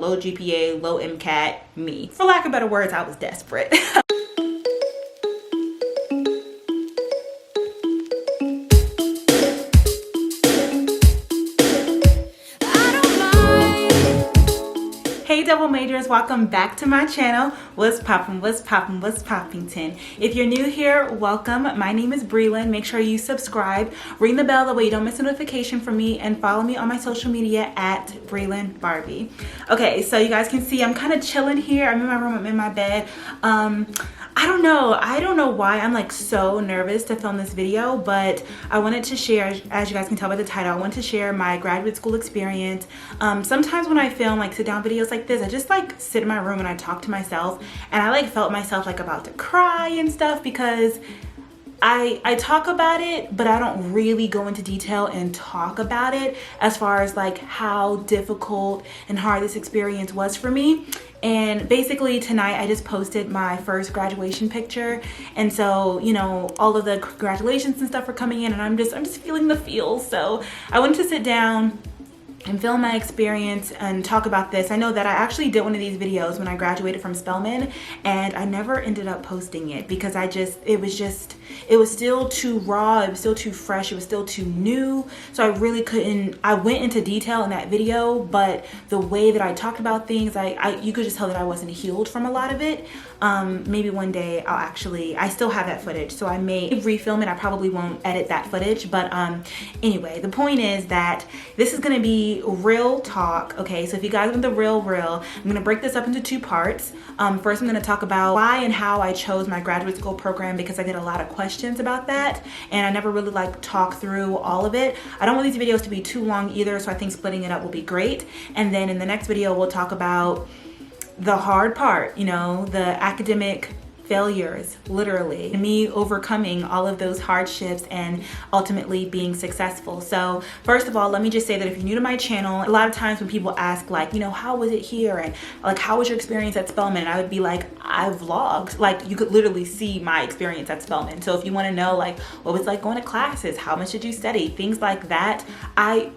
low GPA, low MCAT me. For lack of better words, I was desperate. Hey double majors, welcome back to my channel. What's poppin', what's poppin', what's poppington? If you're new here, welcome. My name is Breland. Make sure you subscribe, ring the bell that way you don't miss a notification from me, and follow me on my social media at Breland Barbie. Okay, so you guys can see I'm kind of chilling here. I'm in my room, I'm in my bed. I don't know why I'm like so nervous to film this video, but I wanted to share, as you guys can tell by the title, I want to share my graduate school experience. Sometimes when I film like sit down videos like this, I just like sit in my room and I talk to myself, and I like felt myself like about to cry and stuff because I talk about it, but I don't really go into detail and talk about it as far as like how difficult and hard this experience was for me. And basically tonight I just posted my first graduation picture, and so you know all of the congratulations and stuff are coming in, and I'm just feeling the feels. So I wanted to sit down and film my experience and talk about this. I know that I actually did one of these videos when I graduated from Spelman, and I never ended up posting it because it was still too raw, it was still too fresh, it was still too new. So I really couldn't, I went into detail in that video, but the way that I talked about things, you could just tell that I wasn't healed from a lot of it. Maybe one day I still have that footage, so I may refilm it. I probably won't edit that footage, but anyway, the point is that this is gonna be real talk, okay? So if you guys want the real, I'm gonna break this up into two parts. First, I'm gonna talk about why and how I chose my graduate school program, because I get a lot of questions about that, and I never really like talk through all of it. I don't want these videos to be too long either, so I think splitting it up will be great. And then in the next video, we'll talk about the hard part, you know, the academic failures, literally, me overcoming all of those hardships and ultimately being successful. So first of all, let me just say that if you're new to my channel, a lot of times when people ask like, you know, how was it here, and like how was your experience at Spelman, and I would be like, I vlogged. Like you could literally see my experience at Spelman. So if you want to know like what was like going to classes, how much did you study, things like that,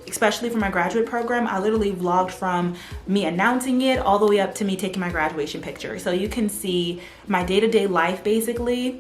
especially for my graduate program, I literally vlogged from me announcing it all the way up to me taking my graduation picture. So you can see my day-to-day life, basically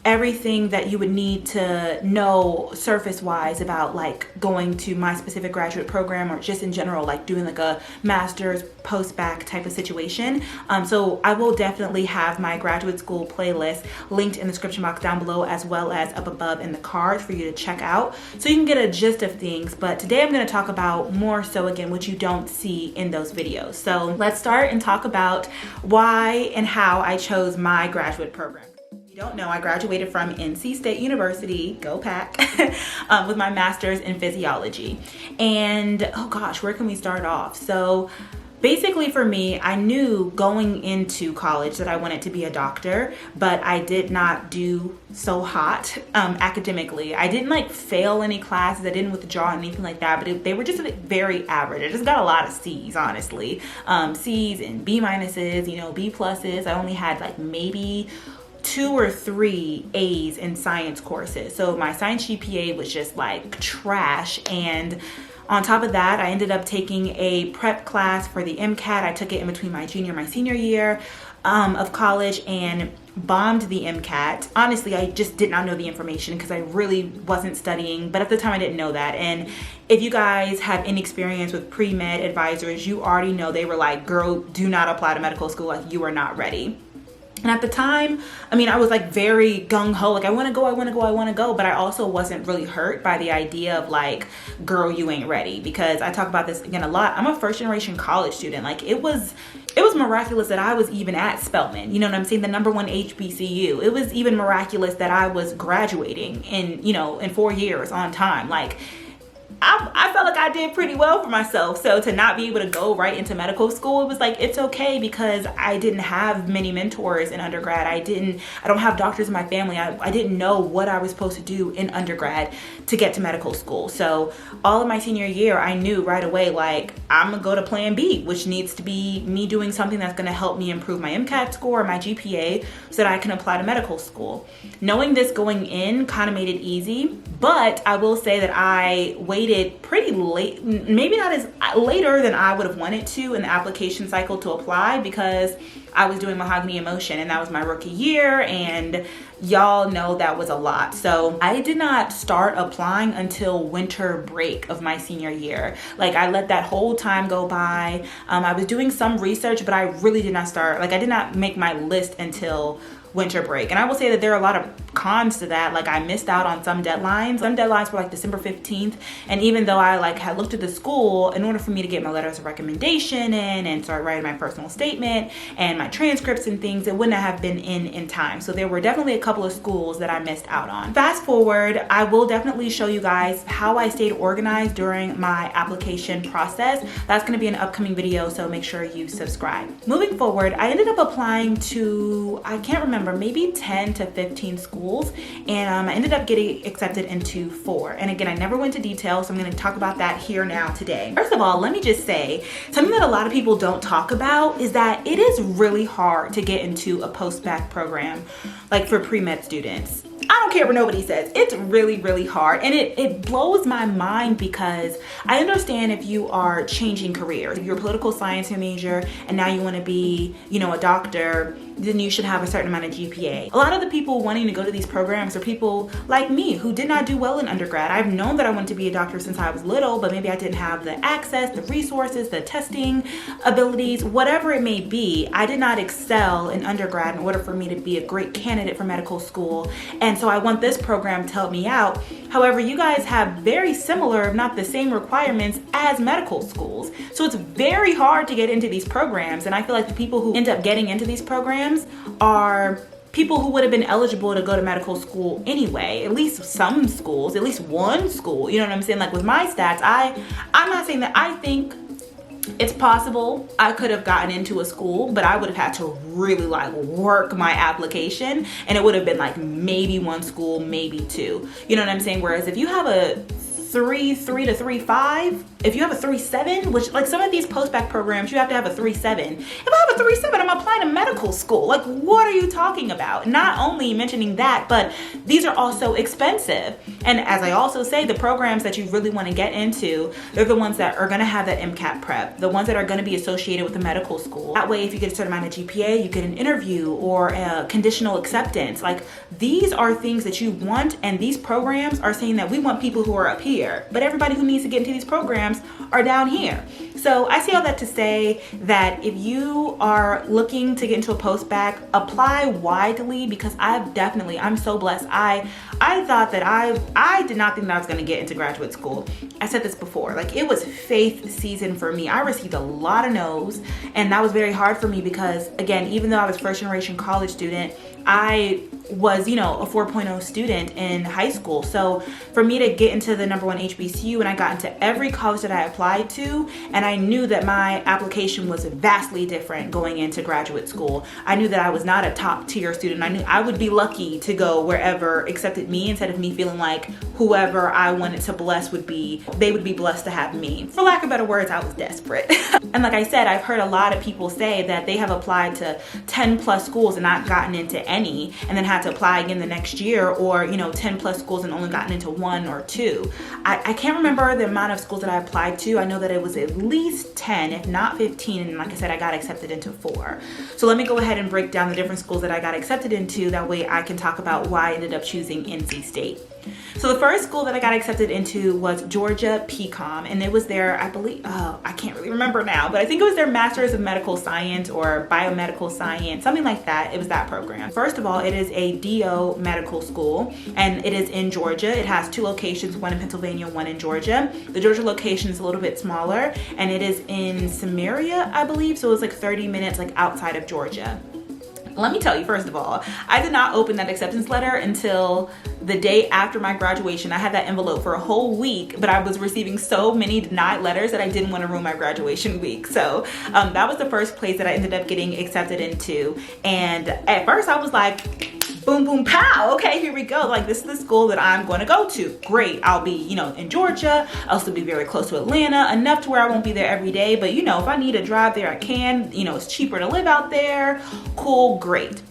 everything that you would need to know surface wise about like going to my specific graduate program, or just in general like doing like a master's post-bac type of situation. So I will definitely have my graduate school playlist linked in the description box down below, as well as up above in the cards for you to check out, so you can get a gist of things. But today I'm going to talk about more so again what you don't see in those videos. So let's start and talk about why and how I chose my graduate program. If you don't know, I graduated from NC State University, go Pack, with my master's in physiology. And oh gosh, where can we start off? So basically for me, I knew going into college that I wanted to be a doctor, but I did not do so hot academically. I didn't like fail any classes, I didn't withdraw anything like that, but they were just very average. I just got a lot of C's, honestly. C's and B minuses, you know, B pluses. I only had like maybe 2 or 3 A's in science courses. So my science GPA was just like trash. And on top of that, I ended up taking a prep class for the MCAT. I took it in between my junior and my senior year of college and bombed the MCAT. Honestly, I just did not know the information because I really wasn't studying, but at the time I didn't know that. And if you guys have any experience with pre-med advisors, you already know they were like, girl, do not apply to medical school, like you are not ready. And at the time, I mean, I was like very gung-ho, like I want to go, but I also wasn't really hurt by the idea of like, girl, you ain't ready, because I talk about this again a lot. I'm a first generation college student. Like it was miraculous that I was even at Spelman, you know what I'm saying, the #1 HBCU. It was even miraculous that I was graduating in 4 years on time. Like I felt like I did pretty well for myself. So to not be able to go right into medical school, it was like, it's okay, because I didn't have many mentors in undergrad. I don't have doctors in my family. I didn't know what I was supposed to do in undergrad to get to medical school. So all of my senior year, I knew right away, like, I'm gonna go to plan B, which needs to be me doing something that's gonna help me improve my MCAT score, my GPA, so that I can apply to medical school. Knowing this going in kind of made it easy, but I will say that I waited it pretty late, maybe not as later than I would have wanted to in the application cycle to apply, because I was doing Mahogany in Motion and that was my rookie year, and y'all know that was a lot. So I did not start applying until winter break of my senior year. Like, I let that whole time go by. I was doing some research, but I really did not start, like I did not make my list until winter break. And I will say that there are a lot of cons to that. Like, I missed out on some deadlines. Some deadlines were like December 15th. And even though I like had looked at the school, in order for me to get my letters of recommendation in and start writing my personal statement and my transcripts and things, it wouldn't have been in time. So there were definitely a couple of schools that I missed out on. Fast forward, I will definitely show you guys how I stayed organized during my application process. That's going to be an upcoming video, so make sure you subscribe. Moving forward, I ended up applying to, I can't remember, maybe 10 to 15 schools, and I ended up getting accepted into 4. And again, I never went into detail, so I'm going to talk about that here now today. First of all, let me just say, something that a lot of people don't talk about is that it is really hard to get into a post-bac program, like for pre-med students. I don't care what nobody says. It's really, really hard. And it blows my mind, because I understand if you are changing careers. If you're a political science major and now you want to be, a doctor, then you should have a certain amount of GPA. A lot of the people wanting to go to these programs are people like me who did not do well in undergrad. I've known that I wanted to be a doctor since I was little, but maybe I didn't have the access, the resources, the testing abilities, whatever it may be. I did not excel in undergrad in order for me to be a great candidate for medical school. And so I want this program to help me out. However, you guys have very similar, if not the same, requirements as medical schools. So it's very hard to get into these programs. And I feel like the people who end up getting into these programs are people who would have been eligible to go to medical school anyway. At least some schools, at least one school. You know what I'm saying? Like with my stats, I'm not saying that I think it's possible I could have gotten into a school, but I would have had to really like work my application, and it would have been like maybe one school, maybe 2. You know what I'm saying? Whereas if you have a 3.3 to 3.5, if you have a 3.7, which like some of these post-bac programs, you have to have a 3.7. If I have a 3.7, I'm applying to medical school. Like, what are you talking about? Not only mentioning that, but these are also expensive. And as I also say, the programs that you really want to get into, they're the ones that are going to have that MCAT prep, the ones that are going to be associated with the medical school. That way, if you get a certain amount of GPA, you get an interview or a conditional acceptance. Like, these are things that you want, and these programs are saying that we want people who are up here, but everybody who needs to get into these programs are down here. So I say all that to say that if you are looking to get into a post-bac, apply widely, because I'm so blessed. I thought that I did not think that I was going to get into graduate school. I said this before, like it was faith season for me. I received a lot of no's, and that was very hard for me because, again, even though I was first generation college student, I was, a 4.0 student in high school. So for me to get into the #1 HBCU, and I got into every college that I applied to, and I knew that my application was vastly different going into graduate school. I knew that I was not a top tier student. I knew I would be lucky to go wherever accepted me, instead of me feeling like whoever I wanted to bless they would be blessed to have me. For lack of better words, I was desperate. And like I said, I've heard a lot of people say that they have applied to 10 plus schools and not gotten into any, and then had to apply again the next year, or 10 plus schools and only gotten into 1 or 2. I can't remember the amount of schools that I applied to. I know that it was at least 10, if not 15, and like I said, I got accepted into 4. So let me go ahead and break down the different schools that I got accepted into. That way I can talk about why I ended up choosing NC State. So the first school that I got accepted into was Georgia PCOM, and it was their, I believe, I can't really remember now, but I think it was their Master's of Medical Science or Biomedical Science, something like that. It was that program. First of all, it is a DO medical school, and it is in Georgia. It has 2 locations, one in Pennsylvania, one in Georgia. The Georgia location is a little bit smaller, and it is in Samaria, I believe, so it's like 30 minutes like outside of Georgia. Let me tell you, first of all, I did not open that acceptance letter until the day after my graduation. I had that envelope for a whole week, but I was receiving so many denied letters that I didn't want to ruin my graduation week. So that was the first place that I ended up getting accepted into. And at first I was like, boom, boom, pow. Okay, here we go. Like, this is the school that I'm going to go to. Great. I'll be, in Georgia. I'll still be very close to Atlanta, enough to where I won't be there every day. But, if I need to drive there, I can. It's cheaper to live out there. Cool, great.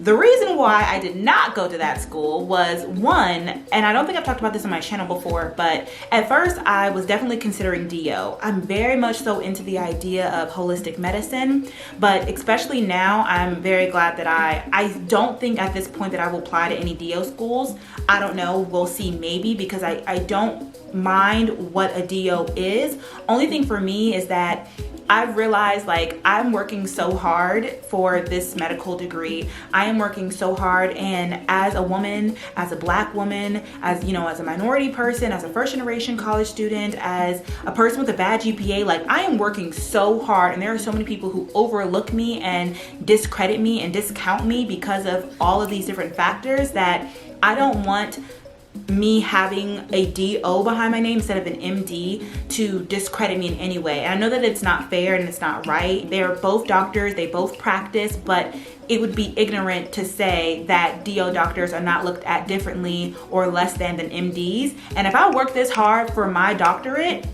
The reason why I did not go to that school was one, and I don't think I've talked about this on my channel before, but at first I was definitely considering DO. I'm very much so into the idea of holistic medicine, but especially now I'm very glad that I don't think at this point that I will apply to any DO schools. I don't know, we'll see, maybe, because I don't mind what a DO is. Only thing for me is that I've realized, like, I'm working so hard for this medical degree. I am working so hard, and as a woman, as a Black woman, as, you know, as a minority person, as a first generation college student, as a person with a bad GPA, like, I am working so hard, and there are so many people who overlook me and discredit me and discount me because of all of these different factors that I don't want me having a DO behind my name instead of an MD to discredit me in any way. And I know that it's not fair and it's not right. They're both doctors, they both practice, but it would be ignorant to say that DO doctors are not looked at differently or less than MDs. And if I work this hard for my doctorate,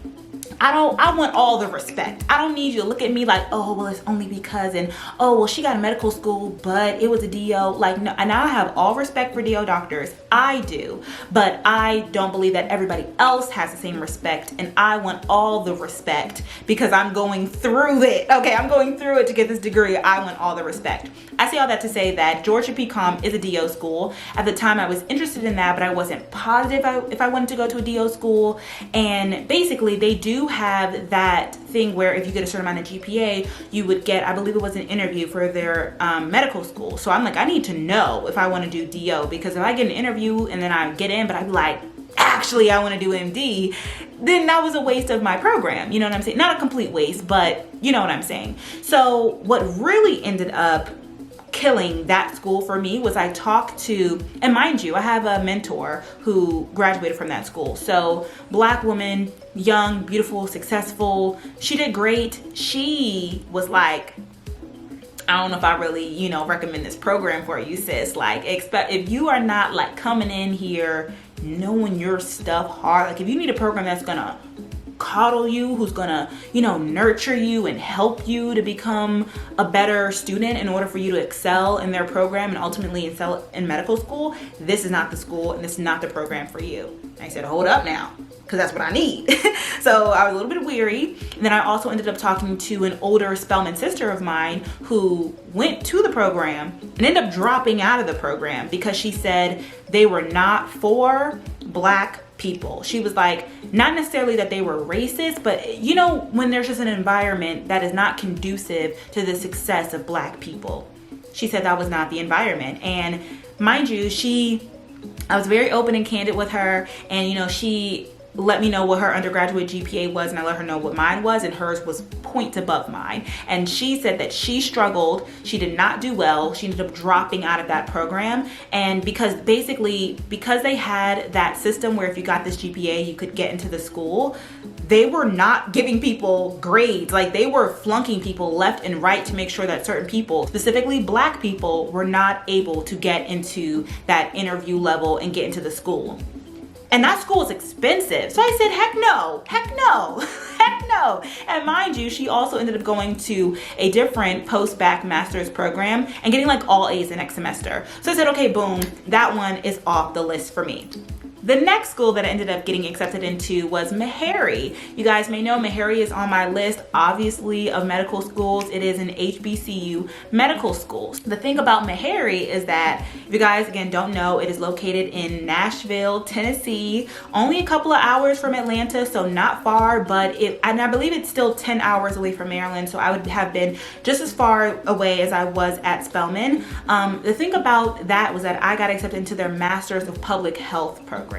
I want all the respect. I don't need you to look at me like, oh, well, it's only because, and oh, well, she got a medical school, but it was a DO. Like, no, and I have all respect for DO doctors. I do, but I don't believe that everybody else has the same respect, and I want all the respect because I'm going through it. Okay, I'm going through it to get this degree. I want all the respect. I say all that to say that Georgia PCOM is a DO school. At the time, I was interested in that, but I wasn't positive if I wanted to go to a DO school. And basically, they do have that thing where if you get a certain amount of GPA, you would get, I believe it was an interview for their medical school. So I'm like, I need to know if I want to do DO, because if I get an interview and then I get in, but I'd be like, actually, I want to do MD, then that was a waste of my program. You know what I'm saying? Not a complete waste, but you know what I'm saying. So what really ended up killing that school for me was I talked to, and mind you, I have a mentor who graduated from that school. So Black woman, young, beautiful, successful. She did great. She was like, I don't know if I really, you know, recommend this program for you, sis. Like, if you are not like coming in here knowing your stuff hard, like if you need a program that's gonna coddle you, who's gonna, you know, nurture you and help you to become a better student in order for you to excel in their program and ultimately excel in medical school, this is not the school and this is not the program for you. And I said, hold up now, because that's what I need. So I was a little bit weary. And then I also ended up talking to an older Spelman sister of mine who went to the program and ended up dropping out of the program because she said they were not for Black people. She was like, not necessarily that they were racist, but you know, when there's just an environment that is not conducive to the success of Black people. She said that was not the environment. And mind you, I was very open and candid with her, and you know, she let me know what her undergraduate GPA was, and I let her know what mine was, and hers was points above mine. And she said that she struggled, she did not do well, she ended up dropping out of that program. And because they had that system where if you got this GPA you could get into the school, they were not giving people grades. Like, they were flunking people left and right to make sure that certain people, specifically Black people, were not able to get into that interview level and get into the school. And that school is expensive. So I said, heck no, heck no, heck no. And mind you, she also ended up going to a different post-bac master's program and getting like all A's the next semester. So I said, okay, boom, that one is off the list for me. The next school that I ended up getting accepted into was Meharry. You guys may know Meharry is on my list, obviously, of medical schools. It is an HBCU medical school. The thing about Meharry is that, if you guys, again, don't know, it is located in Nashville, Tennessee, only a couple of hours from Atlanta, so not far, but and I believe it's still 10 hours away from Maryland, so I would have been just as far away as I was at Spelman. The thing about that was that I got accepted into their Masters of Public Health program.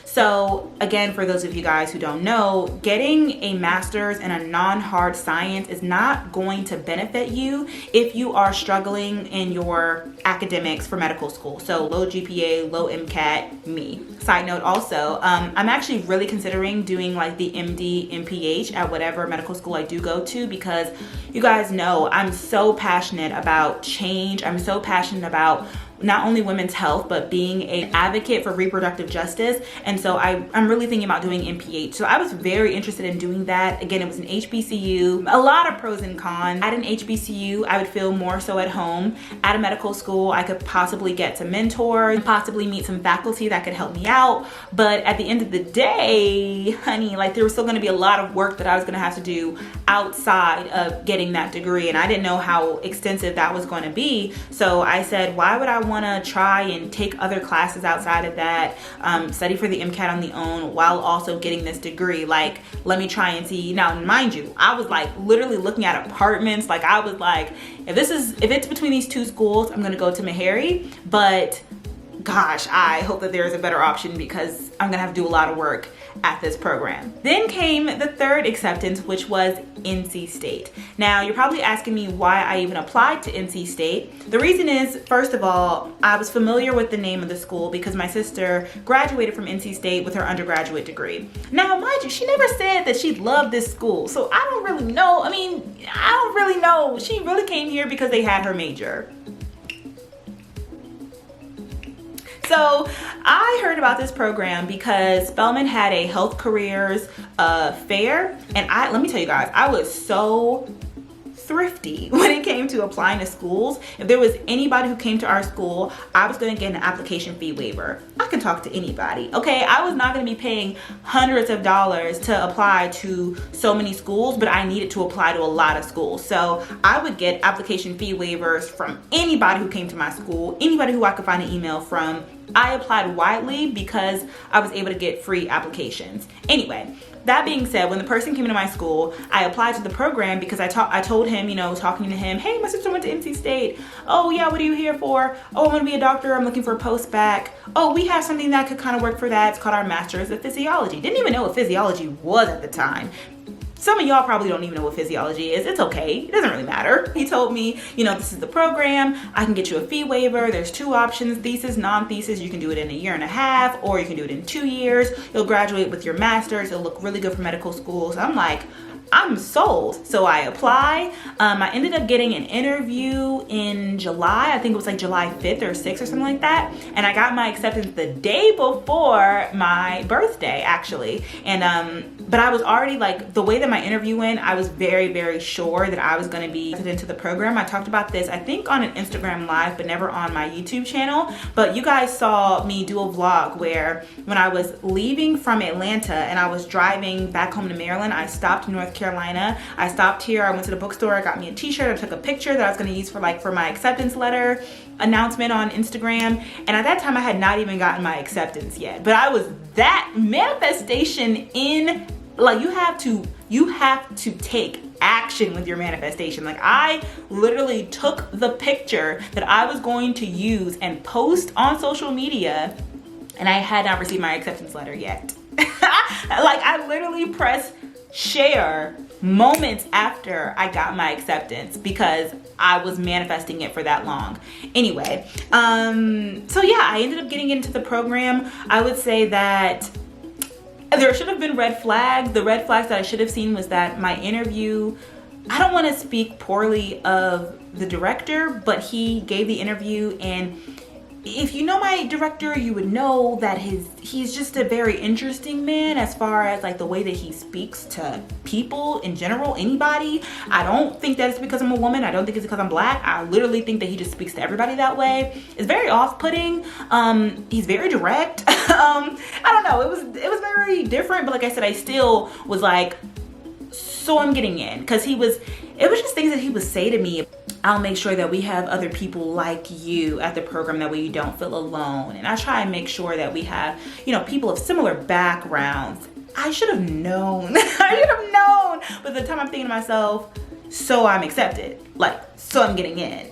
So again, for those of you guys who don't know, getting a master's in a non-hard science is not going to benefit you if you are struggling in your academics for medical school. So low GPA, low MCAT, me. Side note also, I'm actually really considering doing like the MD, MPH at whatever medical school I do go to, because you guys know I'm so passionate about change. I'm so passionate about not only women's health, but being an advocate for reproductive justice. And so I'm really thinking about doing MPH. So I was very interested in doing that. Again, it was an HBCU, a lot of pros and cons. At an HBCU, I would feel more so at home. At a medical school, I could possibly get some mentors, possibly meet some faculty that could help me out. But at the end of the day, honey, like there was still gonna be a lot of work that I was gonna have to do outside of getting that degree. And I didn't know how extensive that was going to be. So I said, why would I want to try and take other classes outside of that, study for the MCAT on the own while also getting this degree? Like, let me try and see. Now, mind you, I was like literally looking at apartments. Like I was like, if it's between these two schools, I'm going to go to Meharry. But gosh, I hope that there is a better option because I'm gonna have to do a lot of work at this program. Then came the third acceptance, which was NC State. Now, you're probably asking me why I even applied to NC State. The reason is, first of all, I was familiar with the name of the school because my sister graduated from NC State with her undergraduate degree. Now, mind you, she never said that she loved this school, so I don't really know. I don't really know. She really came here because they had her major. So I heard about this program because Spelman had a health careers fair, and let me tell you guys, I was so thrifty when it came to applying to schools. If there was anybody who came to our school, I was going to get an application fee waiver. I can talk to anybody, okay? I was not going to be paying hundreds of dollars to apply to so many schools, but I needed to apply to a lot of schools. So I would get application fee waivers from anybody who came to my school, anybody who I could find an email from. I applied widely because I was able to get free applications. Anyway, that being said, when the person came into my school, I applied to the program because I told him, talking to him, hey, my sister went to NC State. Oh yeah, what are you here for? Oh, I want to be a doctor. I'm looking for a post-bac. Oh, we have something that could kind of work for that. It's called our Master's of Physiology. Didn't even know what physiology was at the time. Some of y'all probably don't even know what physiology is. It's okay. It doesn't really matter. He told me, this is the program. I can get you a fee waiver. There's two options, thesis, non-thesis. You can do it in 1.5 years, or you can do it in 2 years. You'll graduate with your master's. It'll look really good for medical schools. I'm like, I'm sold. So I apply. I ended up getting an interview in July. I think it was like July 5th or 6th or something like that. And I got my acceptance the day before my birthday, actually. And but I was already like, the way that my interview went, I was very, very sure that I was going to be accepted into the program. I talked about this, I think, on an Instagram live, but never on my YouTube channel. But you guys saw me do a vlog where when I was leaving from Atlanta and I was driving back home to Maryland, I stopped in North Carolina. I stopped here, I went to the bookstore, I got me a t-shirt, I took a picture that I was going to use for my acceptance letter announcement on Instagram. And at that time I had not even gotten my acceptance yet, but I was that manifestation in, like, you have to take action with your manifestation. Like, I literally took the picture that I was going to use and post on social media, and I had not received my acceptance letter yet. Like, I literally pressed share moments after I got my acceptance because I was manifesting it for that long. Anyway, so yeah, I ended up getting into the program. I would say that there should have been red flags. The red flags that I should have seen was that my interview, I don't want to speak poorly of the director, but he gave the interview, and if you know my director, you would know that he's just a very interesting man as far as like the way that he speaks to people in general, anybody. I don't think that it's because I'm a woman. I don't think it's because I'm black. I literally think that he just speaks to everybody that way. It's very off-putting. He's very direct. I don't know. It was very different, but like I said, I still was like, so I'm getting in, because it was just things that he would say to me. I'll make sure that we have other people like you at the program, that way you don't feel alone. And I try and make sure that we have, people of similar backgrounds. I should have known. I should have known. But at the time I'm thinking to myself, so I'm accepted. Like, so I'm getting in.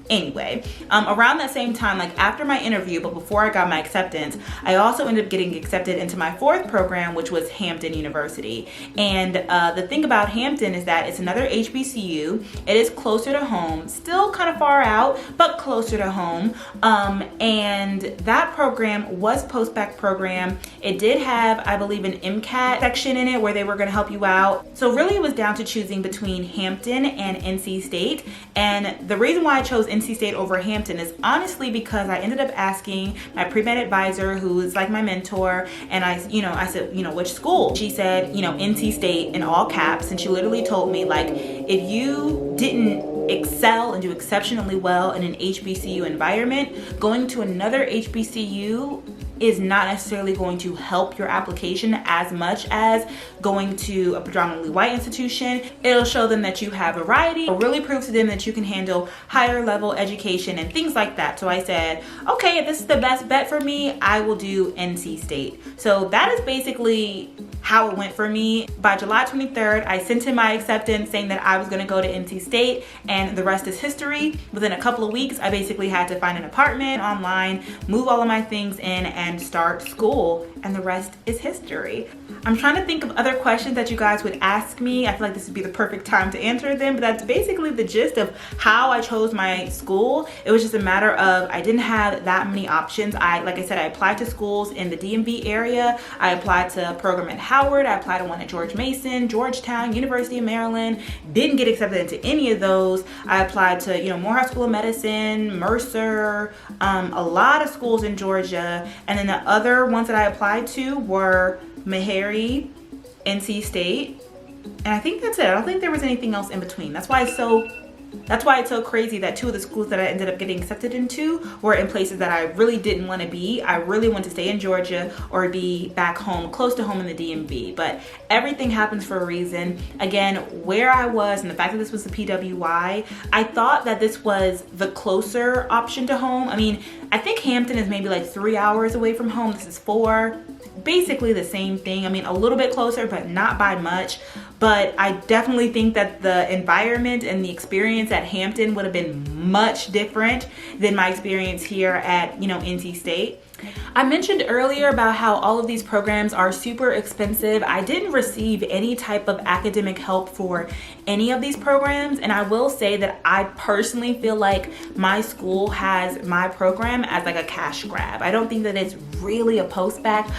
Anyway, around that same time, like after my interview, but before I got my acceptance, I also ended up getting accepted into my fourth program, which was Hampton University. And the thing about Hampton is that it's another HBCU. It is closer to home, still kind of far out, but closer to home. And that program was post-bac program. It did have, I believe, an MCAT section in it where they were going to help you out. So really it was down to choosing between Hampton and NC State. And the reason why I chose NC NC State over Hampton is honestly because I ended up asking my pre-med advisor, who is like my mentor, and I said, which school? She said, NC State in all caps, and she literally told me, like, if you didn't excel and do exceptionally well in an HBCU environment, going to another HBCU is not necessarily going to help your application as much as going to a predominantly white institution. It'll show them that you have variety, or really prove to them that you can handle higher level education and things like that. So I said, okay, if this is the best bet for me, I will do NC State. So that is basically how it went for me. By July 23rd, I sent in my acceptance saying that I was gonna go to NC State, and the rest is history. Within a couple of weeks, I basically had to find an apartment online, move all of my things in, and start school, and the rest is history. I'm trying to think of other questions that you guys would ask me. I feel like this would be the perfect time to answer them, but that's basically the gist of how I chose my school. It was just a matter of, I didn't have that many options. Like I said, I applied to schools in the DMV area. I applied to a program at Howard. I applied to one at George Mason, Georgetown, University of Maryland. Didn't get accepted into any of those. I applied to, Morehouse School of Medicine, Mercer, a lot of schools in Georgia. And then the other ones that I applied to were Meharry, NC State, and I think that's it. I don't think there was anything else in between. That's why it's so crazy that two of the schools that I ended up getting accepted into were in places that I really didn't want to be. I really want to stay in Georgia or be back home, close to home in the DMV, but everything happens for a reason. Again, where I was and the fact that this was the PWI, I thought that this was the closer option to home. I mean, I think Hampton is maybe like 3 hours away from home. This is 4. Basically the same thing. I mean, a little bit closer, but not by much. But I definitely think that the environment and the experience at Hampton would have been much different than my experience here at, NC State. I mentioned earlier about how all of these programs are super expensive. I didn't receive any type of academic help for any of these programs, and I will say that I personally feel like my school has my program as like a cash grab. I don't think that it's really a post-bac.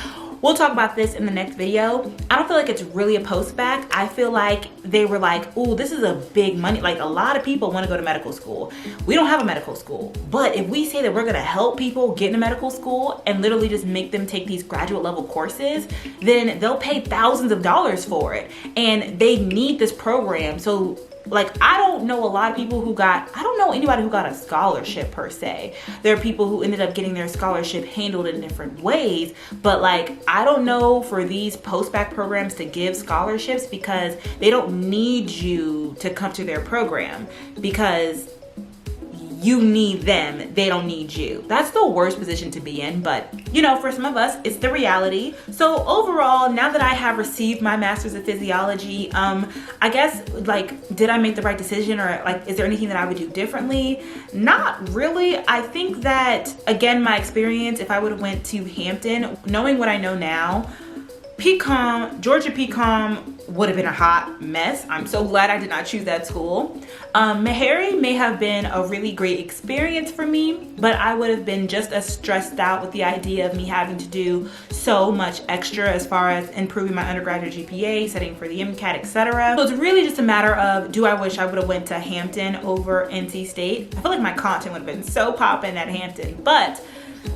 We'll talk about this in the next video. I don't feel like it's really a post-bac. I feel like they were like, ooh, this is a big money. Like, a lot of people want to go to medical school. We don't have a medical school. But if we say that we're gonna help people get into medical school and literally just make them take these graduate level courses, then they'll pay thousands of dollars for it. And they need this program. So, like, I don't know I don't know anybody who got a scholarship per se. There are people who ended up getting their scholarship handled in different ways, but like, I don't know for these post-bac programs to give scholarships because they don't need you to come to their program because you need them, they don't need you. That's the worst position to be in, but for some of us, it's the reality. So overall, now that I have received my master's of physiology, I guess, like, did I make the right decision, or like, is there anything that I would do differently? Not really. I think that, again, my experience, if I would have went to Hampton, knowing what I know now, Georgia PCOM would have been a hot mess. I'm so glad I did not choose that school. Meharry may have been a really great experience for me, but I would have been just as stressed out with the idea of me having to do so much extra as far as improving my undergraduate GPA, studying for the MCAT, etc. So it's really just a matter of, do I wish I would have went to Hampton over NC State? I feel like my content would have been so poppin' at Hampton, but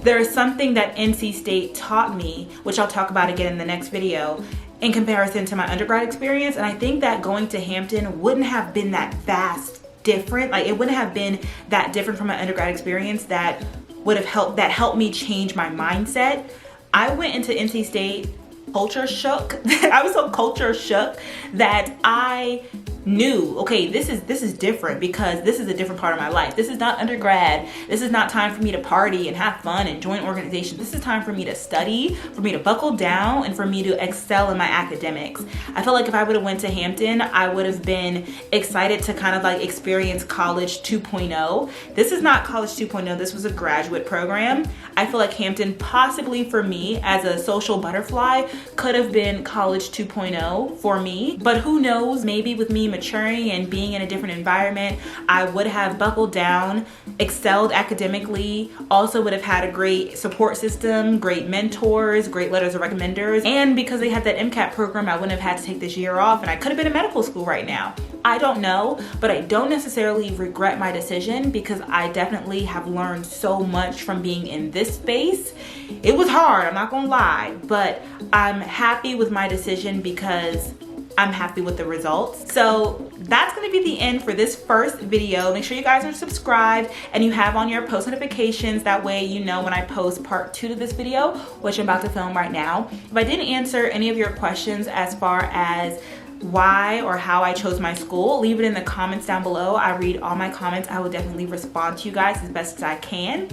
there is something that NC State taught me, which I'll talk about again in the next video, in comparison to my undergrad experience. And I think that going to Hampton wouldn't have been that vast different. Like, it wouldn't have been that different from my undergrad experience that helped me change my mindset. I went into NC State culture shook. I was so culture shook that I knew, okay, this is different because this is a different part of my life. This is not undergrad. This is not time for me to party and have fun and join organizations. This is time for me to study, for me to buckle down, and for me to excel in my academics. I felt like if I would have went to Hampton, I would have been excited to kind of like experience college 2.0. This is not college 2.0. This was a graduate program. I feel like Hampton, possibly for me as a social butterfly, could have been college 2.0 for me. But who knows, maybe with me maturing and being in a different environment, I would have buckled down, excelled academically, also would have had a great support system, great mentors, great letters of recommenders. And because they had that MCAT program, I wouldn't have had to take this year off and I could have been in medical school right now. I don't know, but I don't necessarily regret my decision because I definitely have learned so much from being in this space. It was hard, I'm not gonna lie, but I'm happy with my decision because I'm happy with the results. So that's gonna be the end for this first video. Make sure you guys are subscribed and you have on your post notifications. That way you know when I post part 2 to this video, which I'm about to film right now. If I didn't answer any of your questions as far as why or how I chose my school, leave it in the comments down below. I read all my comments. I will definitely respond to you guys as best as I can.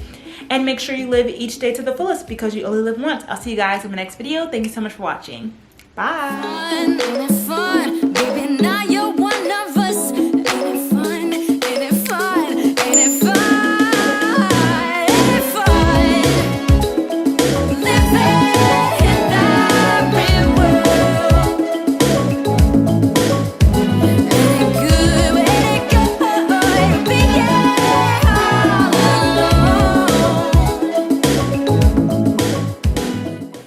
And make sure you live each day to the fullest because you only live once. I'll see you guys in the next video. Thank you so much for watching. Bye.